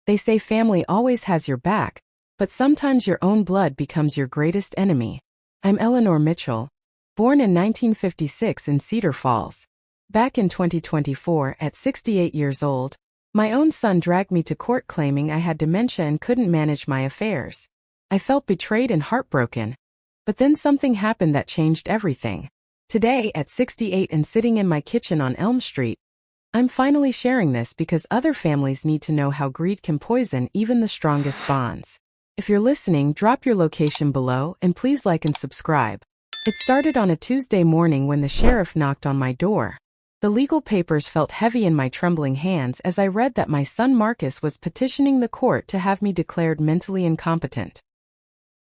They say family always has your back, but sometimes your own blood becomes your greatest enemy. I'm Eleanor Mitchell, born in 1956 in Cedar Falls. Back in 2024, at 68 years old, my own son dragged me to court claiming I had dementia and couldn't manage my affairs. I felt betrayed and heartbroken. But then something happened that changed everything. Today, at 68 and sitting in my kitchen on Elm Street, I'm finally sharing this because other families need to know how greed can poison even the strongest bonds. If you're listening, drop your location below and please like and subscribe. It started on a Tuesday morning when the sheriff knocked on my door. The legal papers felt heavy in my trembling hands as I read that my son Marcus was petitioning the court to have me declared mentally incompetent.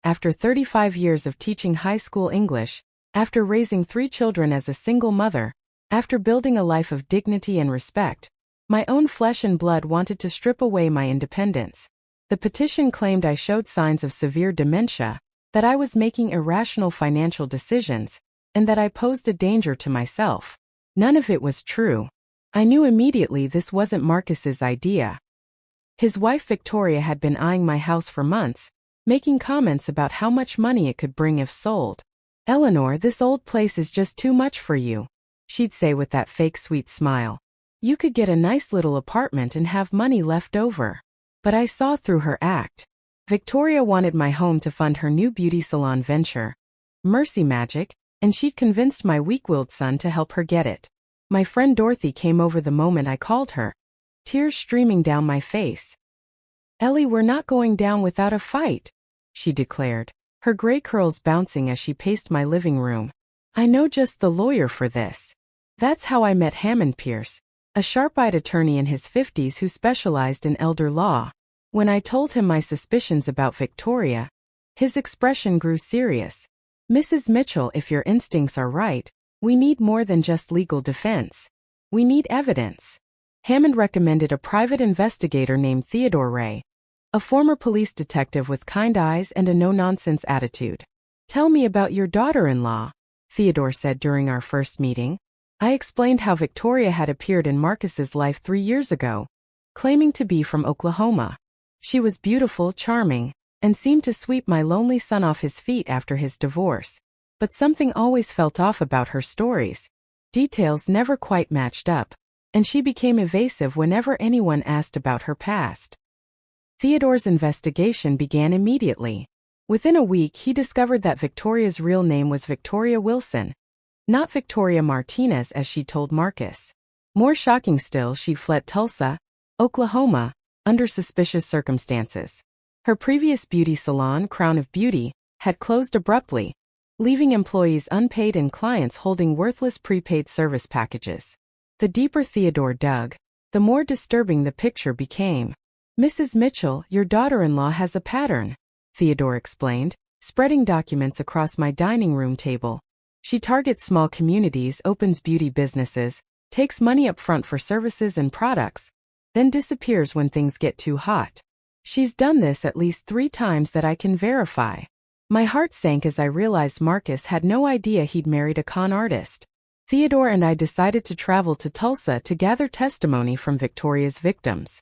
After 35 years of teaching high school English, after raising 3 children as a single mother, after building a life of dignity and respect, my own flesh and blood wanted to strip away my independence. The petition claimed I showed signs of severe dementia, that I was making irrational financial decisions, and that I posed a danger to myself. None of it was true. I knew immediately this wasn't Marcus's idea. His wife Victoria had been eyeing my house for months, making comments about how much money it could bring if sold. "Eleanor, this old place is just too much for you," she'd say with that fake sweet smile. "You could get a nice little apartment and have money left over." But I saw through her act. Victoria wanted my home to fund her new beauty salon venture, Mercy Magic, and she'd convinced my weak-willed son to help her get it. My friend Dorothy came over the moment I called her, tears streaming down my face. "Ellie, we're not going down without a fight," she declared, her gray curls bouncing as she paced my living room. "I know just the lawyer for this." That's how I met Hammond Pierce, a sharp-eyed attorney in his 50s who specialized in elder law. When I told him my suspicions about Victoria, his expression grew serious. "Mrs. Mitchell, if your instincts are right, we need more than just legal defense. We need evidence." Hammond recommended a private investigator named Theodore Ray, a former police detective with kind eyes and a no-nonsense attitude. "Tell me about your daughter-in-law," Theodore said during our first meeting. I explained how Victoria had appeared in Marcus's life 3 years ago, claiming to be from Oklahoma. She was beautiful, charming, and seemed to sweep my lonely son off his feet after his divorce. But something always felt off about her stories. Details never quite matched up, and she became evasive whenever anyone asked about her past. Theodore's investigation began immediately. Within a week, he discovered that Victoria's real name was Victoria Wilson, not Victoria Martinez as she told Marcus. More shocking still, she'd fled Tulsa, Oklahoma, under suspicious circumstances. Her previous beauty salon, Crown of Beauty, had closed abruptly, leaving employees unpaid and clients holding worthless prepaid service packages. The deeper Theodore dug, the more disturbing the picture became. "Mrs. Mitchell, your daughter-in-law has a pattern," Theodore explained, spreading documents across my dining room table. "She targets small communities, opens beauty businesses, takes money up front for services and products, then disappears when things get too hot. She's done this at least 3 times that I can verify." My heart sank as I realized Marcus had no idea he'd married a con artist. Theodore and I decided to travel to Tulsa to gather testimony from Victoria's victims.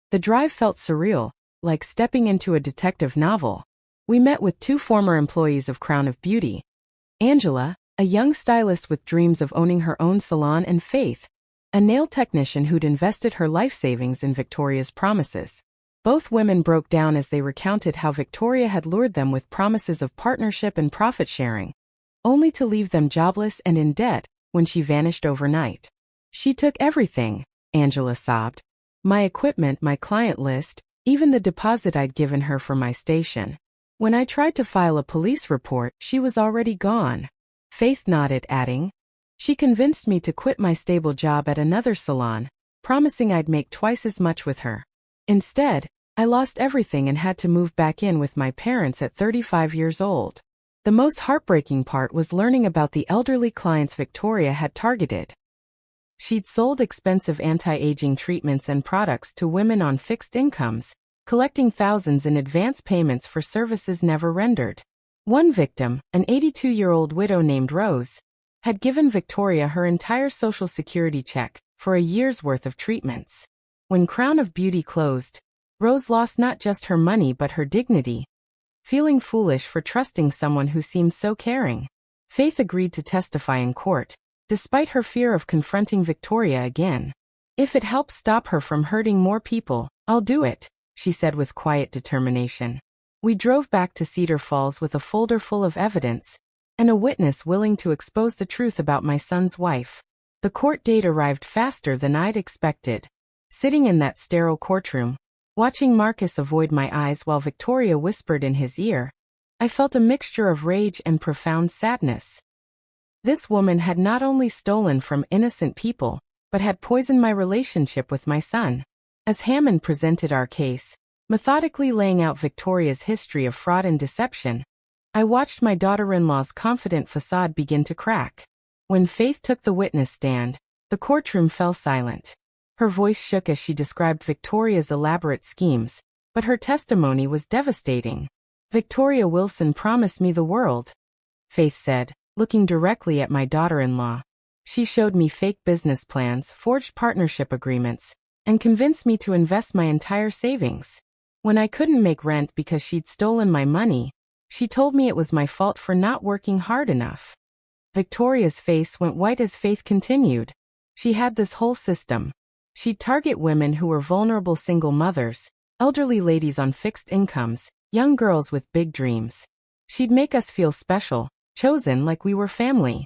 The drive felt surreal, like stepping into a detective novel. We met with 2 former employees of Crown of Beauty, Angela, a young stylist with dreams of owning her own salon, and Faith, a nail technician who'd invested her life savings in Victoria's promises. Both women broke down as they recounted how Victoria had lured them with promises of partnership and profit sharing, only to leave them jobless and in debt when she vanished overnight. "She took everything," Angela sobbed. "My equipment, my client list, even the deposit I'd given her for my station. When I tried to file a police report, she was already gone." Faith nodded, adding, "She convinced me to quit my stable job at another salon, promising I'd make twice as much with her. Instead, I lost everything and had to move back in with my parents at 35 years old." The most heartbreaking part was learning about the elderly clients Victoria had targeted. She'd sold expensive anti-aging treatments and products to women on fixed incomes, collecting thousands in advance payments for services never rendered. One victim, an 82-year-old widow named Rose, had given Victoria her entire Social Security check for a year's worth of treatments. When Crown of Beauty closed, Rose lost not just her money but her dignity, feeling foolish for trusting someone who seemed so caring. Faith agreed to testify in court, despite her fear of confronting Victoria again. "If it helps stop her from hurting more people, I'll do it," she said with quiet determination. We drove back to Cedar Falls with a folder full of evidence and a witness willing to expose the truth about my son's wife. The court date arrived faster than I'd expected. Sitting in that sterile courtroom, watching Marcus avoid my eyes while Victoria whispered in his ear, I felt a mixture of rage and profound sadness. This woman had not only stolen from innocent people, but had poisoned my relationship with my son. As Hammond presented our case, methodically laying out Victoria's history of fraud and deception, I watched my daughter-in-law's confident facade begin to crack. When Faith took the witness stand, the courtroom fell silent. Her voice shook as she described Victoria's elaborate schemes, but her testimony was devastating. "Victoria Wilson promised me the world," Faith said, looking directly at my daughter-in-law. "She showed me fake business plans, forged partnership agreements, and convinced me to invest my entire savings. When I couldn't make rent because she'd stolen my money, she told me it was my fault for not working hard enough." Victoria's face went white as Faith continued. "She had this whole system. She'd target women who were vulnerable single mothers, elderly ladies on fixed incomes, young girls with big dreams. She'd make us feel special, chosen like we were family.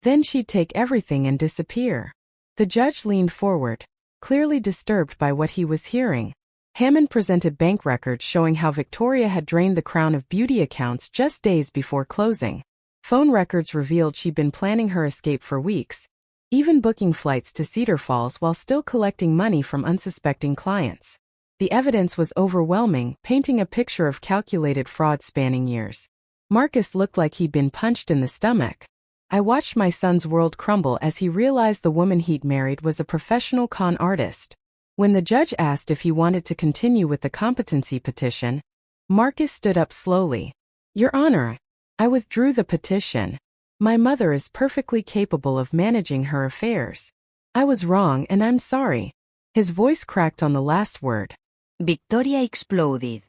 Then she'd take everything and disappear." The judge leaned forward, clearly disturbed by what he was hearing. Hammond presented bank records showing how Victoria had drained the Crown of Beauty accounts just days before closing. Phone records revealed she'd been planning her escape for weeks, even booking flights to Cedar Falls while still collecting money from unsuspecting clients. The evidence was overwhelming, painting a picture of calculated fraud spanning years. Marcus looked like he'd been punched in the stomach. I watched my son's world crumble as he realized the woman he'd married was a professional con artist. When the judge asked if he wanted to continue with the competency petition, Marcus stood up slowly. "Your Honor, I withdrew the petition. My mother is perfectly capable of managing her affairs. I was wrong and I'm sorry." His voice cracked on the last word. Victoria exploded.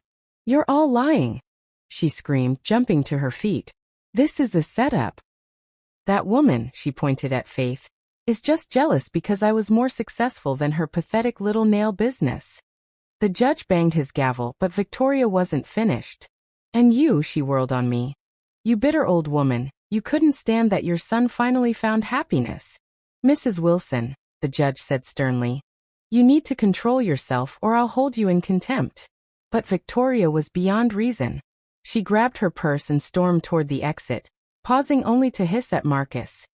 "You're all lying," she screamed, jumping to her feet. "This is a setup. That woman," she pointed at Faith, "is just jealous because I was more successful than her pathetic little nail business." The judge banged his gavel, but Victoria wasn't finished. "And you," she whirled on me. "You bitter old woman, you couldn't stand that your son finally found happiness." "Mrs. Wilson," the judge said sternly, "you need to control yourself or I'll hold you in contempt." But Victoria was beyond reason. She grabbed her purse and stormed toward the exit, pausing only to hiss at Marcus.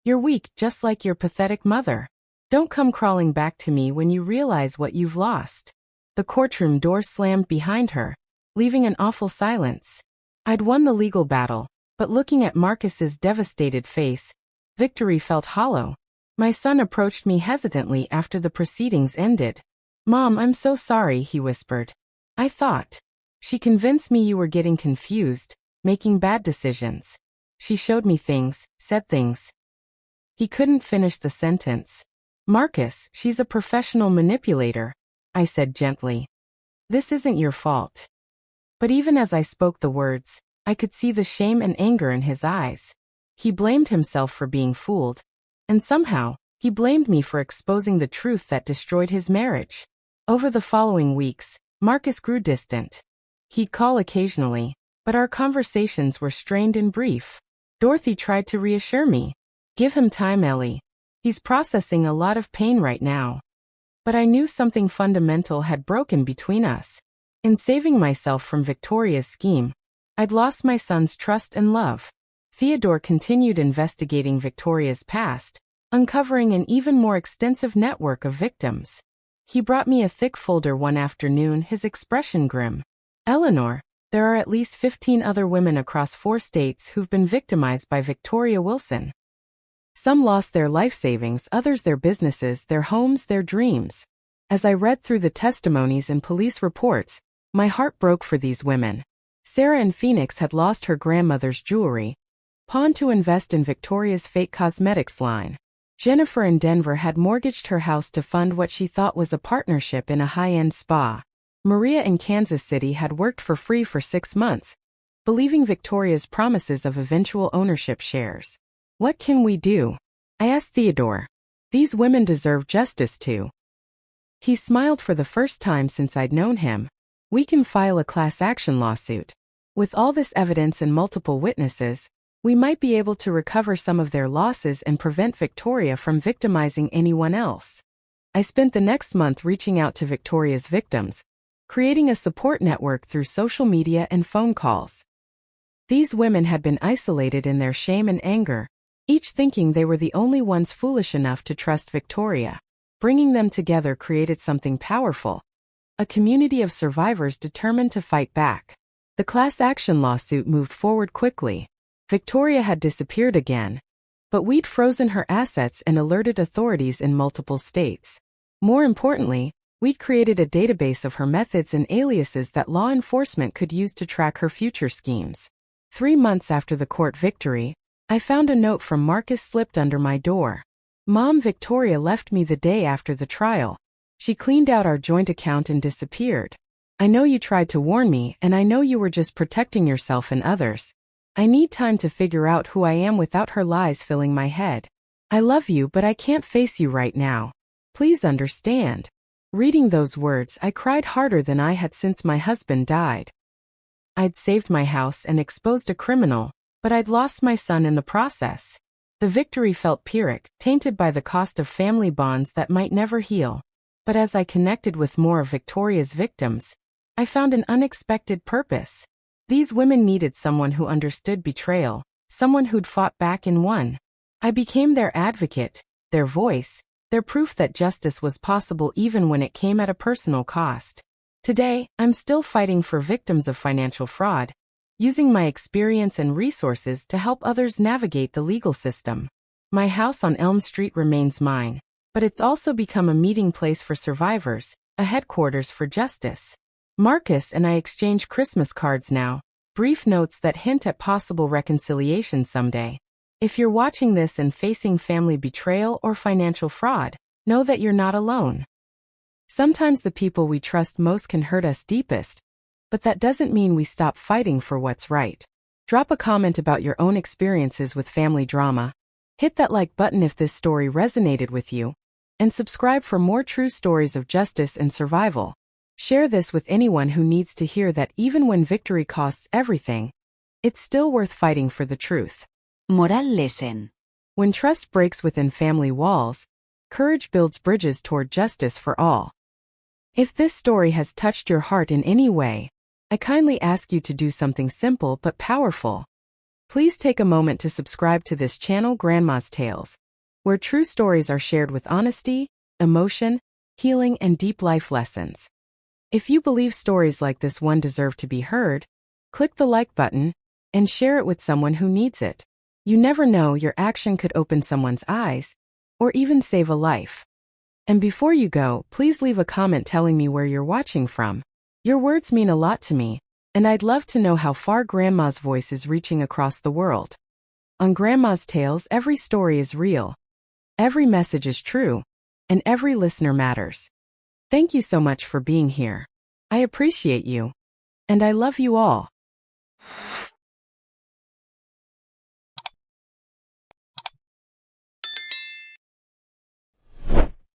"You're weak just like your pathetic mother. Don't come crawling back to me when you realize what you've lost." The courtroom door slammed behind her, leaving an awful silence. I'd won the legal battle, but looking at Marcus's devastated face, victory felt hollow. My son approached me hesitantly after the proceedings ended. "Mom, I'm so sorry," he whispered. "I thought. She convinced me you were getting confused, making bad decisions. She showed me things, said things." He couldn't finish the sentence. "Marcus, she's a professional manipulator," I said gently. "This isn't your fault." But even as I spoke the words, I could see the shame and anger in his eyes. He blamed himself for being fooled. And somehow, he blamed me for exposing the truth that destroyed his marriage. Over the following weeks, Marcus grew distant. He'd call occasionally, but our conversations were strained and brief. Dorothy tried to reassure me. "Give him time, Ellie. He's processing a lot of pain right now." But I knew something fundamental had broken between us. In saving myself from Victoria's scheme, I'd lost my son's trust and love. Theodore continued investigating Victoria's past, uncovering an even more extensive network of victims. He brought me a thick folder one afternoon, his expression grim. "Eleanor, there are at least 15 other women across 4 states who've been victimized by Victoria Wilson. Some lost their life savings, others their businesses, their homes, their dreams." As I read through the testimonies and police reports, my heart broke for these women. Sarah in Phoenix had lost her grandmother's jewelry, pawned to invest in Victoria's fake cosmetics line. Jennifer in Denver had mortgaged her house to fund what she thought was a partnership in a high-end spa. Maria in Kansas City had worked for free for 6 months, believing Victoria's promises of eventual ownership shares. What can we do? I asked Theodore. These women deserve justice too. He smiled for the first time since I'd known him. We can file a class action lawsuit. With all this evidence and multiple witnesses, we might be able to recover some of their losses and prevent Victoria from victimizing anyone else. I spent the next month reaching out to Victoria's victims, creating a support network through social media and phone calls. These women had been isolated in their shame and anger, each thinking they were the only ones foolish enough to trust Victoria. Bringing them together created something powerful, a community of survivors determined to fight back. The class action lawsuit moved forward quickly. Victoria had disappeared again, but we'd frozen her assets and alerted authorities in multiple states. More importantly, we'd created a database of her methods and aliases that law enforcement could use to track her future schemes. 3 months after the court victory, I found a note from Marcus slipped under my door. Mom, Victoria left me the day after the trial. She cleaned out our joint account and disappeared. I know you tried to warn me, and I know you were just protecting yourself and others. I need time to figure out who I am without her lies filling my head. I love you, but I can't face you right now. Please understand. Reading those words, I cried harder than I had since my husband died. I'd saved my house and exposed a criminal, but I'd lost my son in the process. The victory felt Pyrrhic, tainted by the cost of family bonds that might never heal. But as I connected with more of Victoria's victims, I found an unexpected purpose. These women needed someone who understood betrayal, someone who'd fought back and won. I became their advocate, their voice, their proof that justice was possible even when it came at a personal cost. Today, I'm still fighting for victims of financial fraud, using my experience and resources to help others navigate the legal system. My house on Elm Street remains mine, but it's also become a meeting place for survivors, a headquarters for justice. Marcus and I exchange Christmas cards now, brief notes that hint at possible reconciliation someday. If you're watching this and facing family betrayal or financial fraud, know that you're not alone. Sometimes the people we trust most can hurt us deepest, but that doesn't mean we stop fighting for what's right. Drop a comment about your own experiences with family drama. Hit that like button if this story resonated with you, and subscribe for more true stories of justice and survival. Share this with anyone who needs to hear that even when victory costs everything, it's still worth fighting for the truth. Moral lesson. When trust breaks within family walls, courage builds bridges toward justice for all. If this story has touched your heart in any way, I kindly ask you to do something simple but powerful. Please take a moment to subscribe to this channel, Grandma's Tales, where true stories are shared with honesty, emotion, healing, and deep life lessons. If you believe stories like this one deserve to be heard, click the like button and share it with someone who needs it. You never know, your action could open someone's eyes or even save a life. And before you go, please leave a comment telling me where you're watching from. Your words mean a lot to me, and I'd love to know how far Grandma's voice is reaching across the world. On Grandma's Tales, every story is real, every message is true, and every listener matters. Thank you so much for being here. I appreciate you, and I love you all.